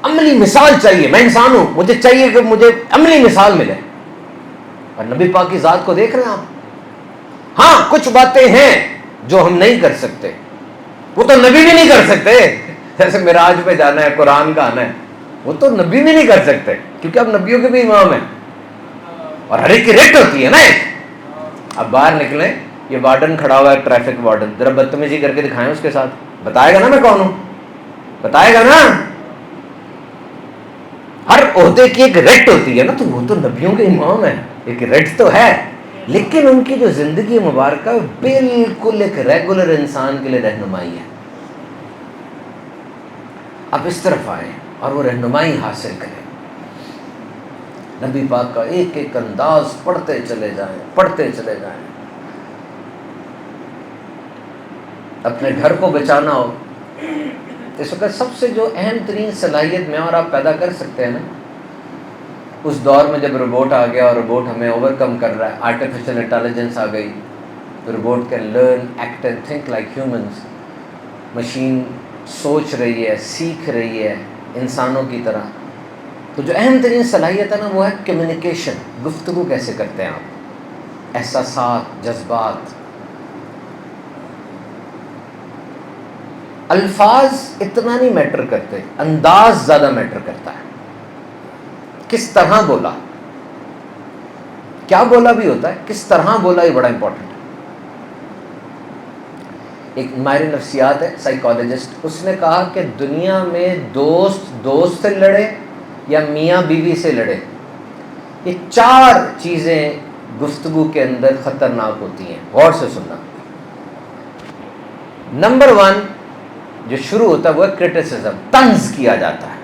عملی مثال چاہیے. میں انسان ہوں, مجھے چاہیے کہ مجھے عملی مثال ملے. اور نبی پاک کی ذات کو دیکھ رہے ہیں آپ. ہاں کچھ باتیں ہیں جو ہم نہیں کر سکتے, وہ تو نبی بھی نہیں کر سکتے. جیسے معراج پہ جانا ہے, قرآن کا آنا ہے, وہ تو نبی بھی نہیں کر سکتے, کیونکہ اب نبیوں کے بھی امام ہیں, اور ہر ایک کی ریٹ ہوتی ہے نا. ایک اب باہر نکلیں, یہ وارڈن کھڑا ہوا ہے, ٹریفک وارڈن, ذرا بدتمیزی کر کے دکھائیں اس کے ساتھ, بتائے گا نا میں کون ہوں, بتائے گا نا. ہر عہدے کی ایک ریٹ ہوتی ہے نا, تو وہ تو نبیوں کے امام ہیں, ایک ریٹ تو ہے, لیکن ان کی جو زندگی مبارکہ بالکل ایک ریگولر انسان کے لیے رہنمائی ہے. آپ اس طرف آئیں اور وہ رہنمائی حاصل کریں. نبی پاک کا ایک ایک انداز پڑھتے چلے جائیں, پڑھتے چلے جائیں. اپنے گھر کو بچانا ہو، اس وقت سب سے جو اہم ترین صلاحیت میں اور آپ پیدا کر سکتے ہیں نا، اس دور میں جب روبوٹ آ گیا اور روبوٹ ہمیں اوور کم کر رہا ہے، آرٹیفیشل انٹیلیجنس آ گئی، تو robot can learn act and think like humans, machine سوچ رہی ہے، سیکھ رہی ہے انسانوں کی طرح. تو جو اہم ترین صلاحیت ہے نا وہ ہے کمیونیکیشن. گفتگو کیسے کرتے ہیں آپ، احساسات، جذبات. الفاظ اتنا نہیں میٹر کرتے، انداز زیادہ میٹر کرتا ہے. کس طرح بولا، کیا بولا بھی ہوتا ہے، کس طرح بولا یہ بڑا امپورٹنٹ ہے. ایک ماہر نفسیات ہے، سائیکالوجسٹ، اس نے کہا کہ دنیا میں دوست سے لڑے یا میاں بیوی سے لڑے، یہ 4 چیزیں گفتگو کے اندر خطرناک ہوتی ہیں. غور سے سننا. نمبر 1 جو شروع ہوتا ہے وہ ہے کرٹیسزم، طنز کیا جاتا ہے.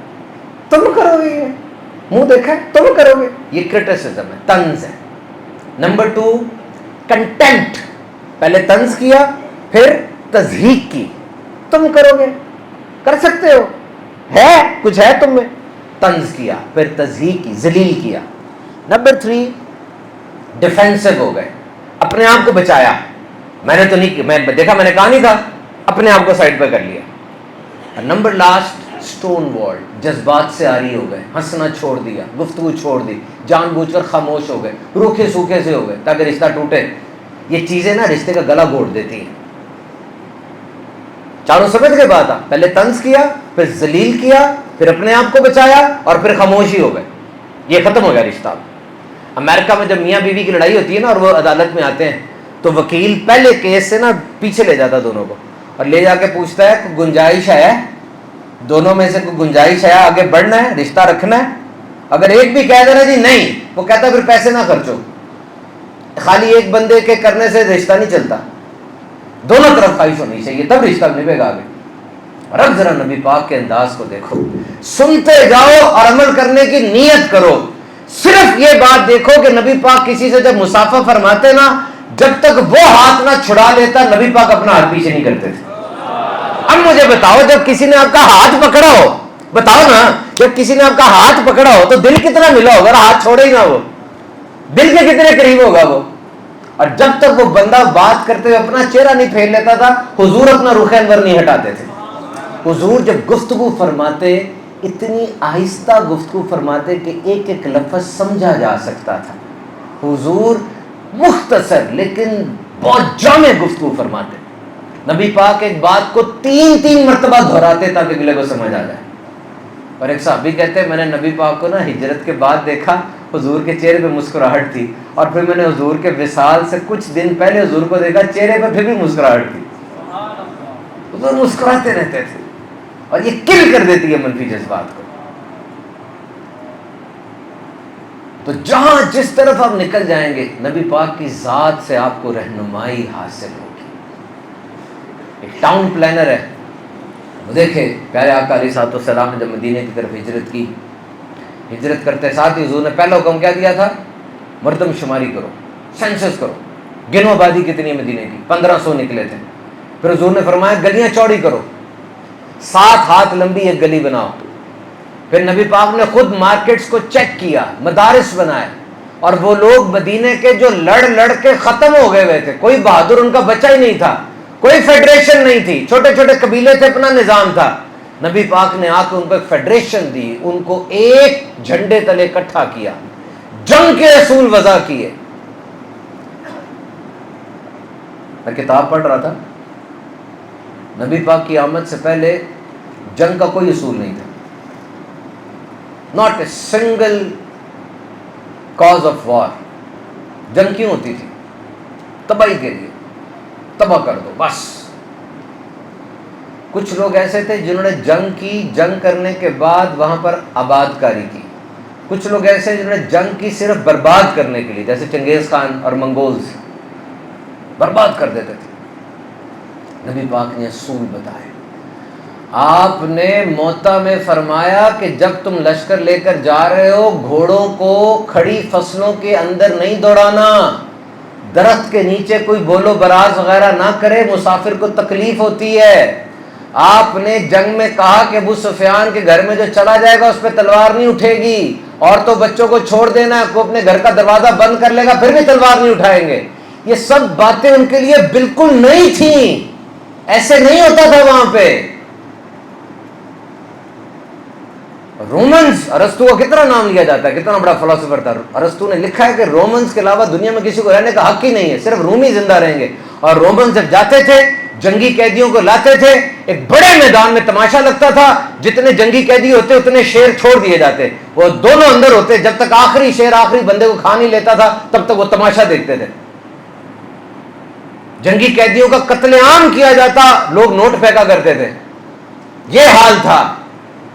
تم کرو گے، یہ منہ دیکھا ہے، تم کرو گے، یہ کرٹیسزم ہے، طنز ہے. نمبر 2 کنٹینٹ، پہلے طنز کیا پھر تضحیق کی، تم کرو گے، کر سکتے ہو، ہے کچھ ہے تم میں، طنز کیا پھر تضحیق کی، ذلیل کیا. نمبر 3 ڈیفینسو ہو گئے، اپنے آپ کو بچایا، میں نے تو نہیں، میں دیکھا، میں نے کہا نہیں تھا، اپنے آپ کو سائڈ پہ کر لیا. اور نمبر لاسٹ اسٹون وال، جذبات سے عاری ہو گئے، ہنسنا چھوڑ دیا، گفتگو چھوڑ دی، جان بوجھ کر خاموش ہو گئے، روکھے سوکھے سے ہو گئے تاکہ رشتہ ٹوٹے. یہ چیزیں نا رشتے کا گلا گھوٹ دیتی ہیں. چاروں سمجھ کے بات آ، پہلے طنز کیا پھر ذلیل کیا پھر اپنے آپ کو بچایا اور پھر خاموشی ہو گئے، یہ ختم ہو گیا رشتہ. امریکہ میں جب میاں بیوی کی لڑائی ہوتی ہے نا اور وہ عدالت میں آتے ہیں تو وکیل پہلے کیس سے نا پیچھے لے جاتا دونوں کو اور لے جا کے پوچھتا ہے کوئی گنجائش ہے دونوں میں سے، کوئی گنجائش ہے آگے بڑھنا ہے، رشتہ رکھنا ہے. اگر ایک بھی کہہ دینا جی نہیں، وہ کہتا ہے پھر پیسے نہ خرچو. خالی ایک بندے کے کرنے سے رشتہ نہیں چلتا، دونوں طرف خواہش ہونی چاہیے تب رشتہ نبھے گا آگے. اور اب ذرا نبی پاک کے انداز کو دیکھو، سنتے جاؤ اور عمل کرنے کی نیت کرو. صرف یہ بات دیکھو کہ نبی پاک کسی سے جب مصافحہ فرماتے نا، جب تک وہ ہاتھ نہ چھڑا لیتا نبی پاک اپنا ہاتھ پیچھے نہیں کرتے تھے. اب مجھے بتاؤ، جب کسی نے آپ کا ہاتھ پکڑا ہو، بتاؤ نا، جب کسی نے آپ کا ہاتھ پکڑا ہو تو دل کتنا ملا ہوگا، ہاتھ چھوڑے ہی نہ، وہ دل کے کتنے قریب ہوگا وہ. اور جب تک وہ بندہ بات کرتے ہوئے اپنا چہرہ نہیں پھیر لیتا تھا، حضور اپنا رخ انور نہیں ہٹاتے تھے. حضور جب گفتگو فرماتے اتنی آہستہ گفتگو فرماتے کہ ایک ایک لفظ سمجھا جا سکتا تھا. حضور مختصر لیکن بہت جامع گفتگو فرماتے. نبی پاک ایک بات کو 3 مرتبہ دہراتے تاکہ اگلے کو سمجھ آ جائے. اور ایک صحابی کہتے ہیں میں نے نبی پاک کو نا ہجرت کے بعد دیکھا، حضور کے چہرے پہ مسکراہٹ تھی، اور پھر میں نے حضور کے وصال سے کچھ دن پہلے حضور کو دیکھا، چہرے پہ پھر بھی مسکراہٹ تھی. حضور مسکراتے رہتے تھے اور یہ کل کر دیتی ہے منفی جذبات کو. تو جہاں جس طرف آپ نکل جائیں گے نبی پاک کی ذات سے آپ کو رہنمائی حاصل ہوگی. ایک ٹاؤن پلانر ہے، وہ دیکھے پیارے آقا علیہ الصلوۃ والسلام نے جب مدینے کی طرف ہجرت کی، ہجرت کرتے ساتھ ہی حضور نے پہلا حکم کیا دیا تھا؟ مردم شماری کرو، سینسس کرو، گنو آبادی کتنی مدینے کی، 1500 نکلے تھے. پھر حضور نے فرمایا گلیاں چوڑی کرو، 7 ہاتھ لمبی ایک گلی بناؤ. پھر نبی پاک نے خود مارکیٹس کو چیک کیا، مدارس بنائے، اور وہ لوگ مدینے کے جو لڑ کے ختم ہو گئے ہوئے تھے، کوئی بہادر ان کا بچہ ہی نہیں تھا، کوئی فیڈریشن نہیں تھی، چھوٹے چھوٹے قبیلے تھے، اپنا نظام تھا. نبی پاک نے آ کے ان کو ایک فیڈریشن دی، ان کو ایک جھنڈے تلے اکٹھا کیا، جنگ کے اصول وضع کیے. میں کتاب پڑھ رہا تھا، نبی پاک کی آمد سے پہلے جنگ کا کوئی اصول نہیں تھا. Not a single cause of war. جنگ کیوں ہوتی تھی؟ تباہی کے لیے، تباہ کر دو بس. کچھ لوگ ایسے تھے جنہوں نے جنگ کی، جنگ کرنے کے بعد وہاں پر آباد کاری کی. کچھ لوگ ایسے جنہوں نے جنگ کی صرف برباد کرنے کے لیے، جیسے چنگیز خان اور منگولز، برباد کر دیتے تھے. نبی پاک نے اصول بتائے. آپ نے موتا میں فرمایا کہ جب تم لشکر لے کر جا رہے ہو، گھوڑوں کو کھڑی فصلوں کے اندر نہیں دوڑانا، درخت کے نیچے کوئی بولو براز وغیرہ نہ کرے، مسافر کو تکلیف ہوتی ہے۔ آپ نے جنگ میں کہا کہ ابو سفیان کے گھر میں جو چلا جائے گا اس پہ تلوار نہیں اٹھے گی، عورتوں بچوں کو چھوڑ دینا، کوئی اپنے گھر کا دروازہ بند کر لے گا پھر بھی تلوار نہیں اٹھائیں گے۔ یہ سب باتیں ان کے لیے بالکل نئی تھیں، ایسے نہیں ہوتا تھا وہاں پہ۔ رومنز، ارسطو کا کتنا نام لیا جاتا ہے، کتنا بڑا فلسفر تھا۔ ارسطو نے لکھا ہے کہ رومنز کے علاوہ دنیا میں کسی کو رہنے کا حق ہی نہیں ہے، صرف رومی زندہ رہیں گے۔ اور رومنز جب جاتے تھے جنگی قیدیوں کو لاتے تھے، ایک بڑے میدان میں تماشا لگتا تھا، جتنے جنگی قیدی ہوتے اتنے شیر چھوڑ دیے جاتے، وہ دونوں اندر ہوتے، جب تک آخری شیر آخری بندے کو کھا نہیں لیتا تھا تب تک وہ تماشا دیکھتے تھے۔ جنگی قیدیوں کا قتل عام کیا جاتا، لوگ نوٹ پھینکا کرتے تھے، یہ حال تھا۔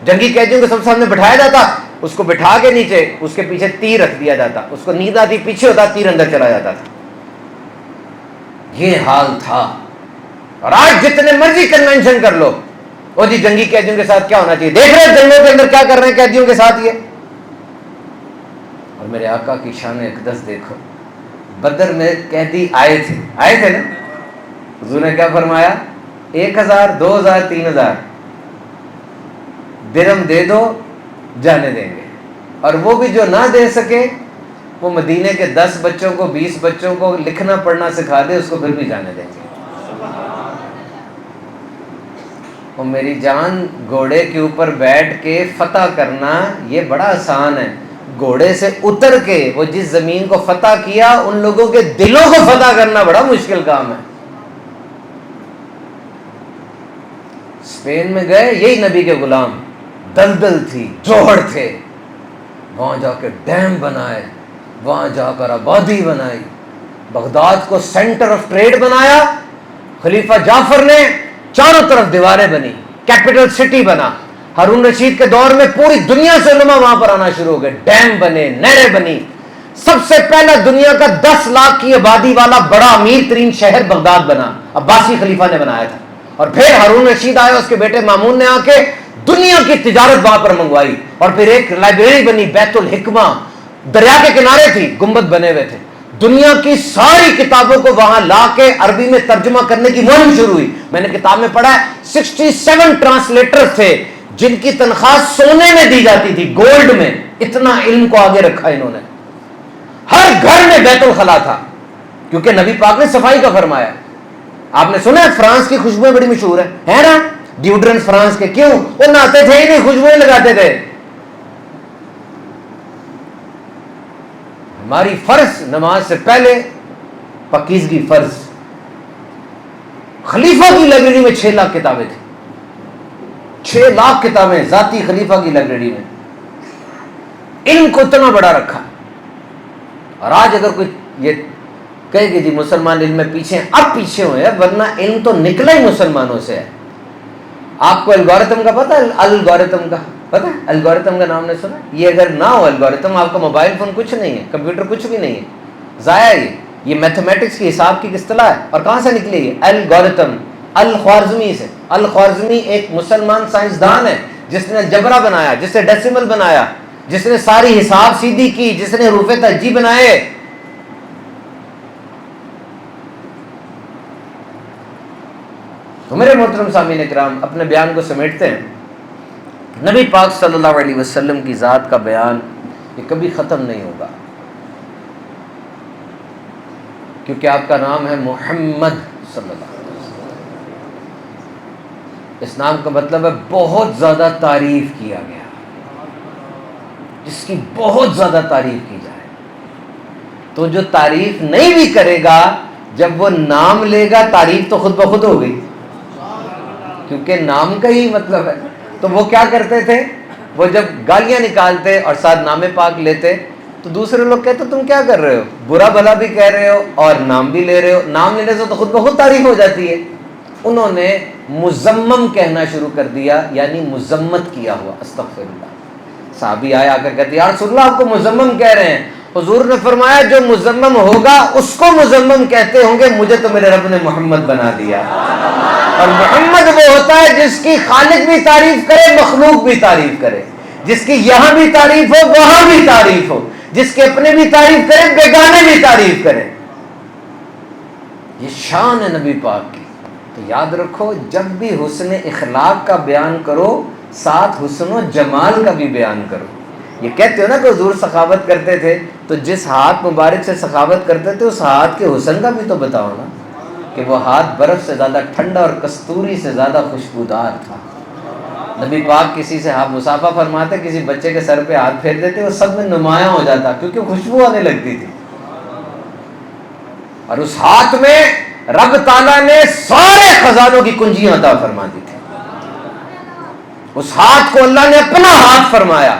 جنگی قیدیوں کو سب سامنے بٹھایا جاتا، اس کو بٹھا کے نیچے اس کے پیچھے تیر رکھ دیا جاتا، اس کو نیند آتی پیچھے ہوتا، تیر اندر چلا جاتا تھا، یہ حال تھا۔ اور آج جتنے مرضی کنونشن کر لو، وہ جی جنگی قیدیوں کے ساتھ کیا ہونا چاہیے، دیکھ رہے جنگوں کے اندر کیا کر رہے ہیں قیدیوں کے ساتھ یہ۔ اور میرے آقا کی شان اقدس دیکھو، بدر میں قیدی آئے تھے نا، حضور نے کیا فرمایا، 1000 2000 3000 درہم دے دو جانے دیں گے، اور وہ بھی جو نہ دے سکے وہ مدینے کے 10 بچوں کو 20 بچوں کو لکھنا پڑھنا سکھا دے، اس کو پھر بھی جانے دیں گے۔ اور میری جان، گھوڑے کے اوپر بیٹھ کے فتح کرنا یہ بڑا آسان ہے، گھوڑے سے اتر کے وہ جس زمین کو فتح کیا ان لوگوں کے دلوں کو فتح کرنا بڑا مشکل کام ہے۔ اسپین میں گئے، یہی نبی کے غلام، دلدل تھی، جوہر تھے، وہاں جا کے ڈیم بنائے، وہاں جا کر آبادی بنائی، بغداد کو سینٹر آف ٹریڈ بنایا، خلیفہ جعفر نے، چاروں طرف دیواریں بنی، کیپٹل سٹی بنا۔ ہارون رشید کے دور میں پوری دنیا سے علماء وہاں پر آنا شروع ہو گئے، ڈیم بنے، نہریں بنی۔ سب سے پہلا دنیا کا 10 لاکھ کی آبادی والا بڑا امیر ترین شہر بغداد بنا، عباسی خلیفہ نے بنایا تھا۔ اور پھر ہارون رشید آیا، اس کے بیٹے مامون نے آ کے دنیا کی تجارت وہاں پر منگوائی، اور پھر ایک لائبریری بنی بیت الحکمہ، دریا کے کنارے تھی، گنبد بنے ہوئے تھے، دنیا کی ساری کتابوں کو وہاں لا کے عربی میں ترجمہ کرنے کی مہم شروع ہوئی۔ میں نے کتاب میں پڑھا ہے 67 ٹرانسلیٹر تھے جن کی تنخواہ سونے میں دی جاتی تھی، گولڈ میں، اتنا علم کو آگے رکھا انہوں نے۔ ہر گھر میں بیت الخلا تھا، کیونکہ نبی پاک نے صفائی کا فرمایا۔ آپ نے سنا ہے فرانس کی خوشبوئیں بڑی مشہور ہے نا، ڈیوڈرنٹ فرانس کے، کیوں؟ وہ نہاتے تھے ہی نہیں، خوشبوئیں لگاتے تھے۔ ہماری فرض نماز سے پہلے پاکیزگی فرض۔ خلیفہ کی لائبریری میں 6 لاکھ کتابیں تھیں، 6 لاکھ کتابیں ذاتی خلیفہ کی لائبریری میں، علم کو اتنا بڑا رکھا۔ اور آج اگر کوئی یہ کہے کہ جی مسلمان علم میں پیچھے ہیں، اب پیچھے ہوئے ہیں، ورنہ علم تو نکلا ہی مسلمانوں سے ہے۔ آپ کو الگورتھم کا پتہ ہے؟ الگورتھم کا پتہ ہے؟ الگورتھم کا نام نے سنا؟ یہ اگر نہ ہو الگورتھم، آپ کا موبائل فون کچھ نہیں ہے، کمپیوٹر کچھ بھی نہیں ہے، ضائع ہے۔ یہ میتھمیٹکس کی حساب کی اصطلاح ہے، اور کہاں سے نکلی ہے؟ الگورتھم، الخوارزمی سے۔ الخوارزمی ایک مسلمان سائنسدان ہے جس نے الجبرا بنایا، جس نے ڈیسیمل بنایا، جس نے ساری حساب سیدھی کی، جس نے حروف تہجی بنائے۔ تو میرے محترم سامعین کرام، اپنے بیان کو سمیٹتے ہیں۔ نبی پاک صلی اللہ علیہ وسلم کی ذات کا بیان یہ کبھی ختم نہیں ہوگا، کیونکہ آپ کا نام ہے محمد صلی اللہ علیہ وسلم۔ اس نام کا مطلب ہے بہت زیادہ تعریف کیا گیا، جس کی بہت زیادہ تعریف کی جائے۔ تو جو تعریف نہیں بھی کرے گا، جب وہ نام لے گا تعریف تو خود بخود ہو گئی، کیونکہ نام کا ہی مطلب ہے۔ تو وہ کیا کرتے تھے، وہ جب گالیاں نکالتے اور ساتھ نام پاک لیتے تو دوسرے لوگ کہتے تم کیا کر رہے ہو، برا بھلا بھی کہہ رہے ہو اور نام بھی لے رہے ہو، نام لینے سے تو خود بخود تعریف ہو جاتی ہے۔ انہوں نے مزمم کہنا شروع کر دیا، یعنی مذمت کیا ہوا، استغفر اللہ۔ صحابی آیا آ کر کہتے یا رسول اللہ آپ کو مزمم کہہ رہے ہیں۔ حضور نے فرمایا جو مزمم ہوگا اس کو مزمم کہتے ہوں گے، مجھے تو میرے رب نے محمد بنا دیا۔ اور محمد وہ ہوتا ہے جس کی خالق بھی تعریف کرے، مخلوق بھی تعریف کرے، جس کی یہاں بھی تعریف ہو وہاں بھی تعریف ہو، جس کے اپنے بھی تعریف کرے بیگانے بھی تعریف کرے۔ یہ شان ہے نبی پاک کی. تو یاد رکھو جب بھی حسن اخلاق کا بیان کرو ساتھ حسن و جمال کا بھی بیان کرو. یہ کہتے ہو نا کہ حضور سخاوت کرتے تھے, تو جس ہاتھ مبارک سے سخاوت کرتے تھے اس ہاتھ کے حسن کا بھی تو بتاؤ نا, کہ وہ ہاتھ برف سے زیادہ ٹھنڈا اور کستوری سے زیادہ خوشبودار تھا. نبی پاک کسی سے ہاتھ مصافحہ فرماتے, کسی بچے کے سر پہ ہاتھ پھیر دیتے, وہ سب میں نمایاں ہو جاتا کیونکہ خوشبو آنے لگتی تھی. اور اس ہاتھ میں رب تعالیٰ نے سارے خزانوں کی کنجیاں عطا فرما دی تھی. اس ہاتھ کو اللہ نے اپنا ہاتھ فرمایا.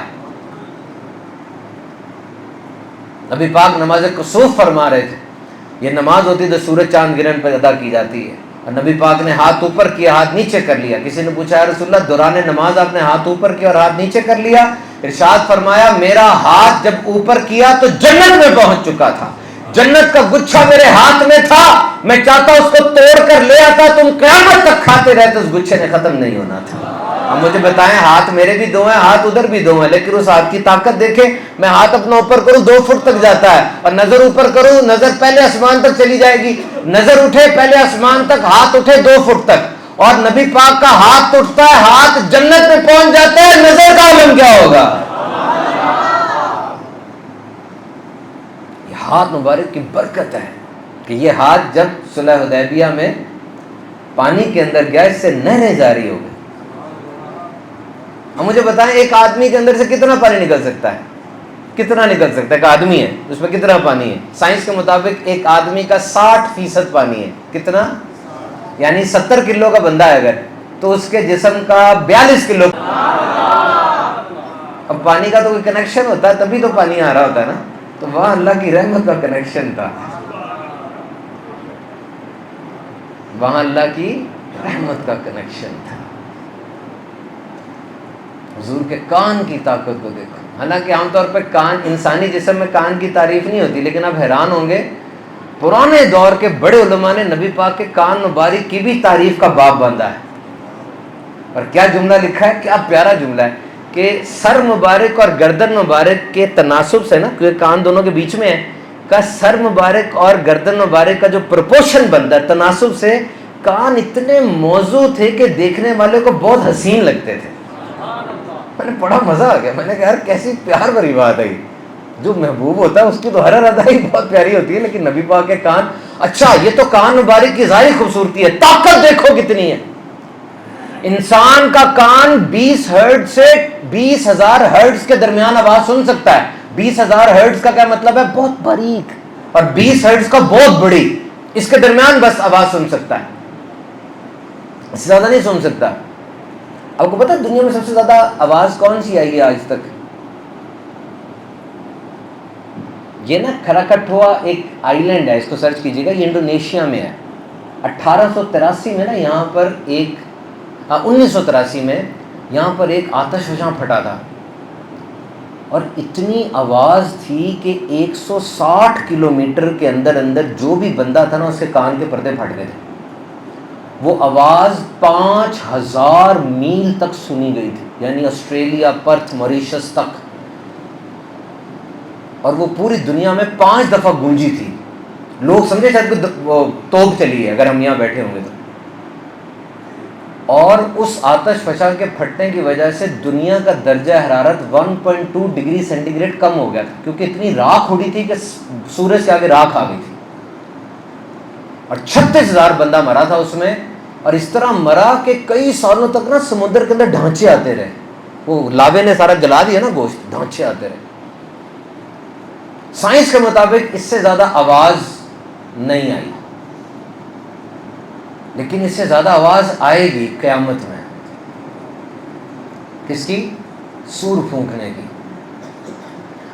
نبی پاک نماز کسوف فرما رہے تھے. یہ نماز ہوتی تو سورج چاند گرہن پر ادا کی جاتی ہے, اور نبی پاک نے ہاتھ اوپر کیا, ہاتھ نیچے کر لیا. کسی نے پوچھا یا رسول اللہ دوران نماز آپ نے ہاتھ اوپر کیا اور ہاتھ نیچے کر لیا؟ ارشاد فرمایا میرا ہاتھ جب اوپر کیا تو جنت میں پہنچ چکا تھا, جنت کا گچھا میرے ہاتھ میں تھا, میں چاہتا اس کو توڑ کر لے آتا, تم قیامت تک کھاتے رہتے, اس گچھے نے ختم نہیں ہونا تھا. اب مجھے بتائیں, ہاتھ میرے بھی دو ہیں, ہاتھ ادھر بھی دو ہیں, لیکن اس ہاتھ کی طاقت دیکھیں. میں ہاتھ اپنا اوپر کروں 2 فٹ تک جاتا ہے, اور نظر اوپر کروں نظر پہلے آسمان تک چلی جائے گی. نظر اٹھے پہلے آسمان تک, ہاتھ اٹھے 2 فٹ تک, اور نبی پاک کا ہاتھ اٹھتا ہے, ہاتھ جنت میں پہنچ جاتا ہے, نظر کا عالم کیا ہوگا؟ یہ ہاتھ مبارک کی برکت ہے کہ یہ ہاتھ جب صلح حدیبیہ میں پانی کے اندر گیا, اس سے نہریں جاری ہو گئی. اب مجھے بتائیں ایک آدمی کے اندر سے کتنا پانی نکل سکتا ہے؟ کتنا نکل سکتا ہے؟ ایک آدمی ہے اس میں کتنا پانی ہے؟ سائنس کے مطابق ایک آدمی کا 60% پانی ہے. کتنا؟ یعنی 70 کلو کا بندہ ہے اگر, تو اس کے جسم کا 42 کلو. اب پانی کا تو کوئی کنیکشن ہوتا ہے تبھی تو پانی آ رہا ہوتا ہے نا, تو وہاں اللہ کی رحمت کا کنیکشن تھا, وہاں اللہ کی رحمت کا کنیکشن تھا. حضور کے کان کی طاقت کو دیکھو. حالانکہ عام طور پر کان, انسانی جسم میں کان کی تعریف نہیں ہوتی, لیکن آپ حیران ہوں گے پرانے دور کے بڑے علماء نے نبی پاک کے کان مبارک کی بھی تعریف کا باب باندھا ہے. اور کیا جملہ لکھا ہے, کیا پیارا جملہ ہے کہ سر مبارک اور گردن مبارک کے تناسب سے نا, کیونکہ کان دونوں کے بیچ میں ہے, کا سر مبارک اور گردن مبارک کا جو پروپورشن بنتا ہے تناسب سے, کان اتنے موزوں تھے کہ دیکھنے والے کو بہت حسین لگتے تھے. میں نے پڑھا مزہ آ گیا, میں نے کہا یار کیسی پیار بھری بات ہے. جو محبوب ہوتا ہے اس کی تو ہر ادائی بہت پیاری ہوتی ہے, لیکن نبی پاک کے کان, اچھا یہ تو کان مبارک کی ظاہری خوبصورتی ہے, طاقت دیکھو کتنی ہے. انسان کا کان 20 ہرٹز سے 20,000 ہرٹز کے درمیان آواز سن سکتا ہے. 20,000 ہرٹز کا کیا مطلب ہے؟ بہت باریک, اور 20 ہرٹز کا بہت بڑی, اس کے درمیان بس آواز سن سکتا ہے, اس سے زیادہ نہیں سن سکتا. آپ کو پتا دنیا میں سب سے زیادہ آواز کون سی آئی ہے آج تک؟ یہ نا کھراکٹھوا ایک آئی لینڈ ہے, اس کو سرچ کیجیے گا, یہ انڈونیشیا میں ہے. 1883 میں نا یہاں پر ایک 1983 میں یہاں پر ایک آتش فشاں پھٹا تھا, اور اتنی آواز تھی کہ 160 کلومیٹر کے اندر اندر جو بھی بندہ تھا نا اس کے کان کے پردے پھٹ گئے تھے. وہ آواز 5000 میل تک سنی گئی تھی, یعنی آسٹریلیا, پرتھ, موریشس تک, اور وہ پوری دنیا میں 5 دفعہ گونجی تھی. لوگ سمجھے شاید کوئی توپ چلی ہے اگر ہم یہاں بیٹھے ہوں گے تو. اور اس آتش فشاں کے پھٹنے کی وجہ سے دنیا کا درجہ حرارت 1.2 ڈگری سینٹی گریڈ کم ہو گیا تھا, کیونکہ اتنی راکھ اڑی تھی کہ سورج سے آگے راکھ آ گئی تھی. اور 36,000 بندہ مرا تھا اس میں, اور اس طرح مرا کہ کئی سالوں تک نا سمندر کے اندر ڈھانچے آتے رہے. وہ لاوے نے سارا جلا دیا نا گوشت, ڈھانچے آتے رہے. سائنس کے مطابق اس سے زیادہ آواز نہیں آئی, لیکن اس سے زیادہ آواز آئے گی قیامت میں. کس کی؟ سور پھونکنے کی.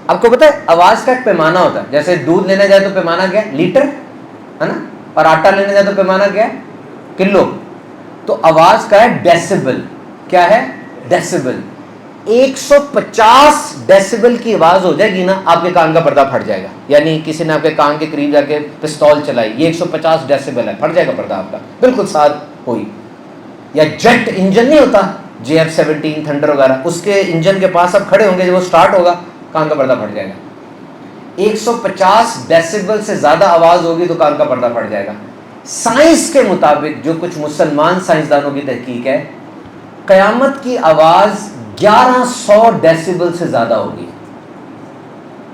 آپ کو پتہ ہے آواز کا ایک پیمانہ ہوتا ہے, جیسے دودھ لینے جائے تو پیمانہ کیا ہے؟ لیٹر ہے نا, اور آٹا لینے جائے تو پیمانہ کیا ہے؟ کلو. تو آواز کا ہے ڈیسیبل. کیا ہے؟ ڈیسیبل. 150 ڈیسیبل کی آواز ہو جائے گی نا, آپ کے کان کا پردہ پھٹ جائے گا. یعنی کسی نے آپ کے کان کے قریب جا کے پستول چلائی, یہ 150 ڈیسیبل ہے, پھٹ جائے گا پردہ آپ کا بالکل ساتھ ہوئی. یا جیٹ انجن نہیں ہوتا, JF-17 تھنڈر وغیرہ, اس کے انجن کے پاس آپ کھڑے ہوں گے, جب وہ سٹارٹ ہوگا کان کا پردہ پھٹ جائے گا. 150 ڈیسیبل سے زیادہ آواز ہوگی تو کان کا پردہ پھٹ جائے گا. سائنس کے مطابق جو کچھ مسلمان سائنسدانوں کی تحقیق ہے، قیامت کی آواز 1100 ڈیسیبل سے زیادہ ہوگی،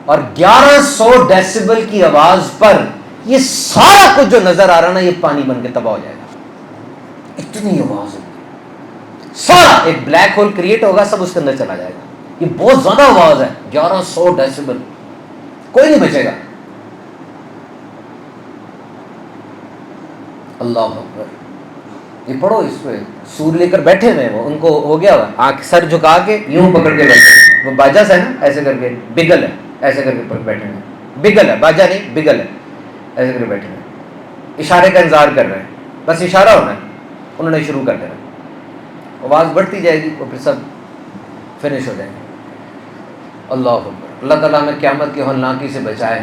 اور 1100 ڈیسیبل کی آواز پر یہ سارا کچھ جو نظر آ رہا نا، یہ پانی بن کے تباہ ہو جائے گا، اتنی آواز ہوگی، سارا ایک بلیک ہول کریٹ ہوگا، سب اس کے اندر چلا جائے گا، یہ بہت زیادہ آواز ہے، 1100 ڈیسیبل، کوئی نہیں بچے گا۔ اللہ اکبر، یہ پڑھو اس پہ، سور لے کر بیٹھے ہوئے وہ، ان کو ہو گیا ہوا آنکھ سر جھکا کے یوں پکڑ کے بیٹھے، وہ باجا سے نا ایسے کر کے بگل ہے، ایسے کر کے بیٹھے ہیں، بگل ہے، باجا نہیں بگل ہے، ایسے کر کے بیٹھے ہیں، اشارے کا انتظار کر رہے ہیں، بس اشارہ ہونا ہے، انہوں نے شروع کر دینا، آواز بڑھتی جائے گی اور پھر سب فنش ہو جائیں گے۔ اللہ اکبر، اللہ تعالیٰ ہمیں قیامت کی ہولناکی سے بچائے۔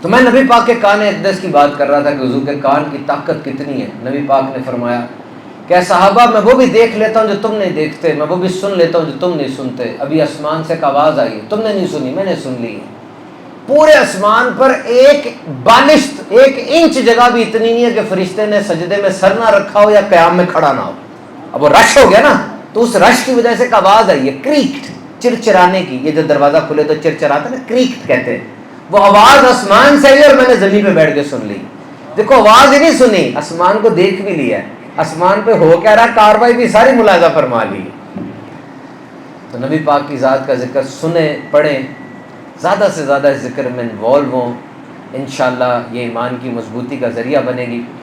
تو میں نبی پاک کے کان اقدس کی بات کر رہا تھا کہ حضور کے کان کی طاقت کتنی ہے۔ نبی پاک نے فرمایا کہ صحابہ میں وہ بھی دیکھ لیتا ہوں جو تم نہیں دیکھتے، میں وہ بھی سن لیتا ہوں جو تم نہیں سنتے۔ ابھی آسمان سے ایک آواز آئی ہے، تم نے نہیں سنی، میں نے سن لی ہے۔ پورے آسمان پر ایک بالشت، ایک انچ جگہ بھی اتنی نہیں ہے کہ فرشتے نے سجدے میں سر نہ رکھا ہو یا قیام میں کھڑا نہ ہو۔ اب وہ رش ہو گیا نا، تو اس رش کی وجہ سے ایک آواز آئی ہے، کریکٹ، چرچرانے کی، یہ جو دروازہ کھلے تو چرچراتا ہے نا، کریکٹ کہتے ہیں، وہ آواز آسمان سے آئی اور میں نے زمین پہ بیٹھ کے سن لی۔ دیکھو آواز ہی نہیں سنی، آسمان کو دیکھ بھی لیا، آسمان پہ ہو کیا رہا کاروائی بھی ساری ملاحظہ فرما لی۔ تو نبی پاک کی ذات کا ذکر سنیں، پڑھیں، زیادہ سے زیادہ ذکر میں انوالو ہوں، انشاءاللہ یہ ایمان کی مضبوطی کا ذریعہ بنے گی۔